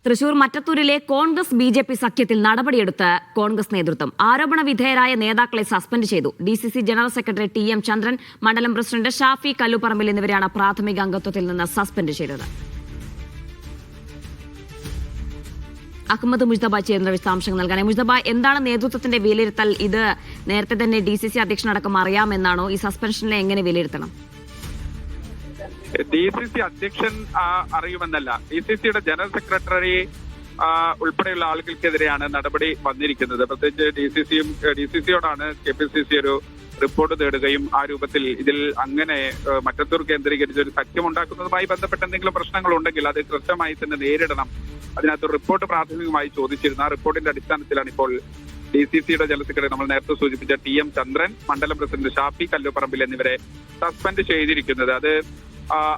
തൃശൂർ മറ്റത്തൂരിലെ കോൺഗ്രസ് ബി.ജെ.പി. സഖ്യത്തിൽ നടപടിയെടുത്ത് കോൺഗ്രസ് നേതൃത്വം. ആരോപണ വിധേയരായ നേതാക്കളെ സസ്പെൻഡ് ചെയ്തു. DCC general secretary TM. Chandran, മണ്ഡലം പ്രസിഡന്റ് ഷാഫി കല്ലുപറമ്പിൽ എന്നിവരെയാണ് പ്രാഥമിക അംഗത്വത്തിൽ നിന്ന് സസ്പെൻഡ് ചെയ്തത്. അഹമ്മദ് മുജ്തബ ചേരുന്ന വിശദാംശങ്ങൾ നൽകാൻ. മുജ്തബ, എന്താണ് നേതൃത്വത്തിന്റെ വിലയിരുത്തൽ? ഇത് നേരത്തെ തന്നെ ഡി.സി.സി അധ്യക്ഷനടക്കം അറിയാമെന്നാണോ? ഈ സസ്പെൻഷനെ എങ്ങനെ വിലയിരുത്തണം? ഡി.സി.സി അധ്യക്ഷൻ അറിയുമെന്നല്ല, ഡി.സി.സിയുടെ ജനറൽ സെക്രട്ടറി ഉൾപ്പെടെയുള്ള ആളുകൾക്കെതിരെയാണ് നടപടി വന്നിരിക്കുന്നത്. പ്രത്യേകിച്ച് ഡി.സി.സിയോടാണ് കെ.പി.സി.സി ഒരു റിപ്പോർട്ട് തേടുകയും ആ രൂപത്തിൽ ഇതിൽ അങ്ങനെ മറ്റത്തൂർ കേന്ദ്രീകരിച്ച് ഒരു സഖ്യമുണ്ടാക്കുന്നതുമായി ബന്ധപ്പെട്ട എന്തെങ്കിലും പ്രശ്നങ്ങൾ ഉണ്ടെങ്കിൽ അത് കൃത്യമായി തന്നെ നേരിടണം. അതിനകത്ത് റിപ്പോർട്ട് പ്രാഥമികമായി ചോദിച്ചിരുന്നു. ആ റിപ്പോർട്ടിന്റെ അടിസ്ഥാനത്തിലാണ് ഇപ്പോൾ ഡി.സി.സിയുടെ ജനറൽ സെക്രട്ടറി നമ്മൾ നേരത്തെ സൂചിപ്പിച്ച ടി.എം. ചന്ദ്രൻ, മണ്ഡലം പ്രസിഡന്റ് ഷാഫി കല്ലുപറമ്പിൽ എന്നിവരെ സസ്പെൻഡ് ചെയ്തിരിക്കുന്നത്. അത്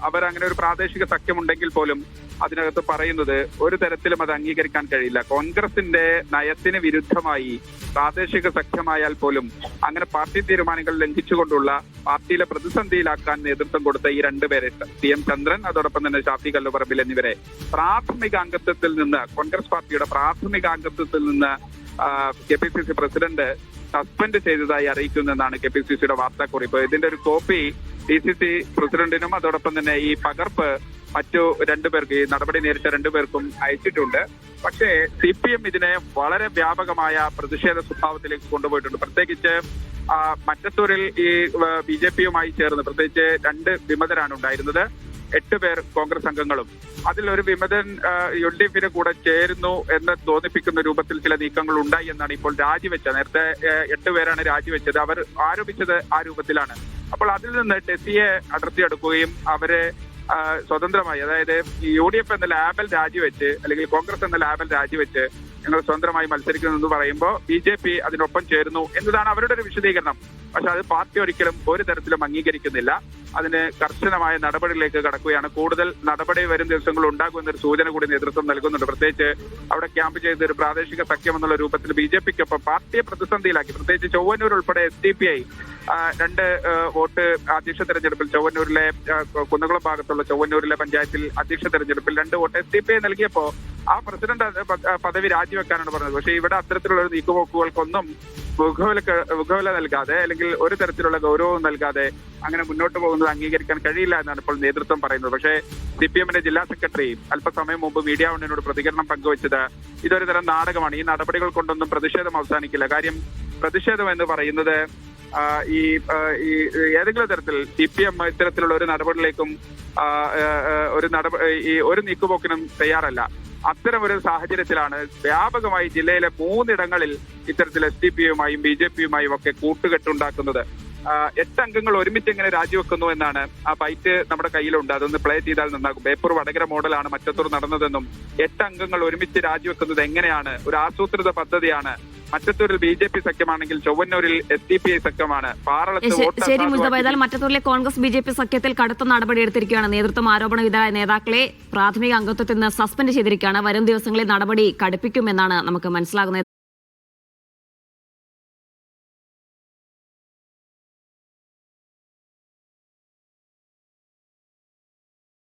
അവരങ്ങനെ ഒരു പ്രാദേശിക സഖ്യമുണ്ടെങ്കിൽ പോലും അതിനകത്ത് പറയുന്നത് ഒരു തരത്തിലും അത് അംഗീകരിക്കാൻ കഴിയില്ല. കോൺഗ്രസിന്റെ നയത്തിന് വിരുദ്ധമായി പ്രാദേശിക സഖ്യമായാൽ പോലും അങ്ങനെ പാർട്ടി തീരുമാനങ്ങൾ ലംഘിച്ചുകൊണ്ടുള്ള പാർട്ടിയിലെ പ്രതിസന്ധിയിലാക്കാൻ നേതൃത്വം കൊടുത്ത ഈ രണ്ടുപേരെ, ടി.എം. ചന്ദ്രൻ അതോടൊപ്പം തന്നെ ഷാഫി കല്ലുപറമ്പിൽ എന്നിവരെ പ്രാഥമിക അംഗത്വത്തിൽ നിന്ന്, കോൺഗ്രസ് പാർട്ടിയുടെ പ്രാഥമിക അംഗത്വത്തിൽ നിന്ന് കെ.പി.സി.സി പ്രസിഡന്റ് സസ്പെൻഡ് ചെയ്തതായി അറിയിക്കുന്നെന്നാണ് കെ.പി.സി.സിയുടെ വാർത്താക്കുറിപ്പ്. ഇതിന്റെ ഒരു കോപ്പി ഡി.സി.സി പ്രസിഡന്റിനും അതോടൊപ്പം തന്നെ ഈ പകർപ്പ് മറ്റു രണ്ടുപേർക്ക്, ഈ നടപടി നേരിട്ട രണ്ടുപേർക്കും അയച്ചിട്ടുണ്ട്. പക്ഷേ CPM ഇതിനെ വളരെ വ്യാപകമായ പ്രതിഷേധ സ്വഭാവത്തിലേക്ക് കൊണ്ടുപോയിട്ടുണ്ട്. പ്രത്യേകിച്ച് മറ്റത്തൂരിൽ ഈ ബി.ജെ.പിയുമായി ചേർന്ന് പ്രത്യേകിച്ച് 2 വിമതരാണ് ഉണ്ടായിരുന്നത്. 8 പേർ കോൺഗ്രസ് അംഗങ്ങളും. അതിലൊരു വിമതൻ UDF കൂടെ ചേരുന്നു എന്ന് തോന്നിപ്പിക്കുന്ന രൂപത്തിൽ ചില നീക്കങ്ങൾ ഉണ്ടായി എന്നാണ് ഇപ്പോൾ രാജിവെച്ചത്. നേരത്തെ 8 പേരാണ് രാജിവെച്ചത്. അവർ ആരോപിച്ചത് ആ രൂപത്തിലാണ്. അപ്പോൾ അതിൽ നിന്ന് ടെസിയെ അടർത്തിയെടുക്കുകയും അവരെ സ്വതന്ത്രമായി, അതായത് UDF എന്ന ലാബൽ രാജിവെച്ച് അല്ലെങ്കിൽ കോൺഗ്രസ് എന്ന ലാബൽ രാജിവെച്ച് ഞങ്ങൾ സ്വതന്ത്രമായി മത്സരിക്കുന്നു പറയുമ്പോൾ ബി.ജെ.പി അതിനൊപ്പം ചേരുന്നു എന്നതാണ് അവരുടെ ഒരു വിശദീകരണം. പക്ഷെ അത് പാർട്ടി ഒരിക്കലും ഒരു തരത്തിലും അംഗീകരിക്കുന്നില്ല. അതിന് കർശനമായ നടപടിയിലേക്ക് കടക്കുകയാണ്. കൂടുതൽ നടപടി വരും ദിവസങ്ങളിൽ ഉണ്ടാകുമെന്നൊരു സൂചന കൂടി നേതൃത്വം നൽകുന്നുണ്ട്. പ്രത്യേകിച്ച് അവിടെ ക്യാമ്പ് ചെയ്ത ഒരു പ്രാദേശിക സഖ്യം എന്നുള്ള രൂപത്തിൽ ബി.ജെ.പിക്കൊപ്പം പാർട്ടിയെ പ്രതിസന്ധിയിലാക്കി. പ്രത്യേകിച്ച് ചൊവ്വന്നൂർ ഉൾപ്പെടെ SDPI 2 വോട്ട് അധ്യക്ഷ തെരഞ്ഞെടുപ്പിൽ, ചൊവ്വന്നൂരിലെ കുന്നകുളം ഭാഗത്തുള്ള ചൊവ്വന്നൂരിലെ പഞ്ചായത്തിൽ അധ്യക്ഷ തെരഞ്ഞെടുപ്പിൽ 2 വോട്ട് SDPI നൽകിയപ്പോ ആ പ്രസിഡന്റ് പദവി രാജിവെക്കാനാണ് പറഞ്ഞത്. പക്ഷേ ഇവിടെ അത്തരത്തിലുള്ള ഒരു നീക്കുപോക്കുകൾക്കൊന്നും മുഖവില നൽകാതെ അല്ലെങ്കിൽ ഒരു തരത്തിലുള്ള ഗൗരവവും നൽകാതെ അങ്ങനെ മുന്നോട്ട് പോകുന്നത് അംഗീകരിക്കാൻ കഴിയില്ല എന്നാണ് ഇപ്പോൾ നേതൃത്വം പറയുന്നത്. പക്ഷേ CPMന്റെ ജില്ലാ സെക്രട്ടറി അല്പസമയം മുമ്പ് മീഡിയ വണ്ണിനോട് പ്രതികരണം പങ്കുവച്ചത് ഇതൊരു തരം നാടകമാണ്, ഈ നടപടികൾ കൊണ്ടൊന്നും പ്രതിഷേധം അവസാനിക്കില്ല. കാര്യം പ്രതിഷേധം എന്ന് പറയുന്നത് ഈ ഏതെങ്കിലും തരത്തിൽ CPM ഇത്തരത്തിലുള്ള ഒരു നടപടിയിലേക്കും ഒരു നീക്കുപോക്കിനും തയ്യാറല്ല. അത്തരം ഒരു സാഹചര്യത്തിലാണ് വ്യാപകമായി ജില്ലയിലെ 3 ഇടങ്ങളിൽ ഇത്തരത്തിൽ SDPയുമായും ബി.ജെ.പിയുമായും ഒക്കെ കൂട്ടുകെട്ടുണ്ടാക്കുന്നത്. 8 അംഗങ്ങൾ ഒരുമിച്ച് എങ്ങനെ രാജിവെക്കുന്നു എന്നാണ് ആ ബൈറ്റ് നമ്മുടെ കയ്യിലുണ്ട്. അതൊന്ന് പ്ലേ ചെയ്താൽ നന്നാകും. ബേപ്പൂർ വടകര മോഡലാണ് മറ്റത്തൂർ നടന്നതെന്നും 8 അംഗങ്ങൾ ഒരുമിച്ച് രാജിവെക്കുന്നത് എങ്ങനെയാണ്, ഒരു ആസൂത്രിത പദ്ധതിയാണ്. മറ്റത്തൂരിൽ ബി.ജെ.പി സഖ്യമാണെങ്കിൽ ചൊവ്വന്നൂരിൽ SDPI സഖ്യമാണ്. ശരി മുസ്തഫ, ഏതായാലും മറ്റത്തൂരിലെ കോൺഗ്രസ് ബി.ജെ.പി സഖ്യത്തിൽ കടുത്ത നടപടിയെടുത്തിരിക്കുകയാണ്. നേതൃത്വം ആരോപണ വിധേയരായ നേതാക്കളെ പ്രാഥമിക അംഗത്വത്തിൽ നിന്ന് സസ്പെൻഡ് ചെയ്തിരിക്കുകയാണ്. വരും ദിവസങ്ങളിൽ നടപടി കടുപ്പിക്കുമെന്നാണ് നമുക്ക് മനസ്സിലാകുന്നത്.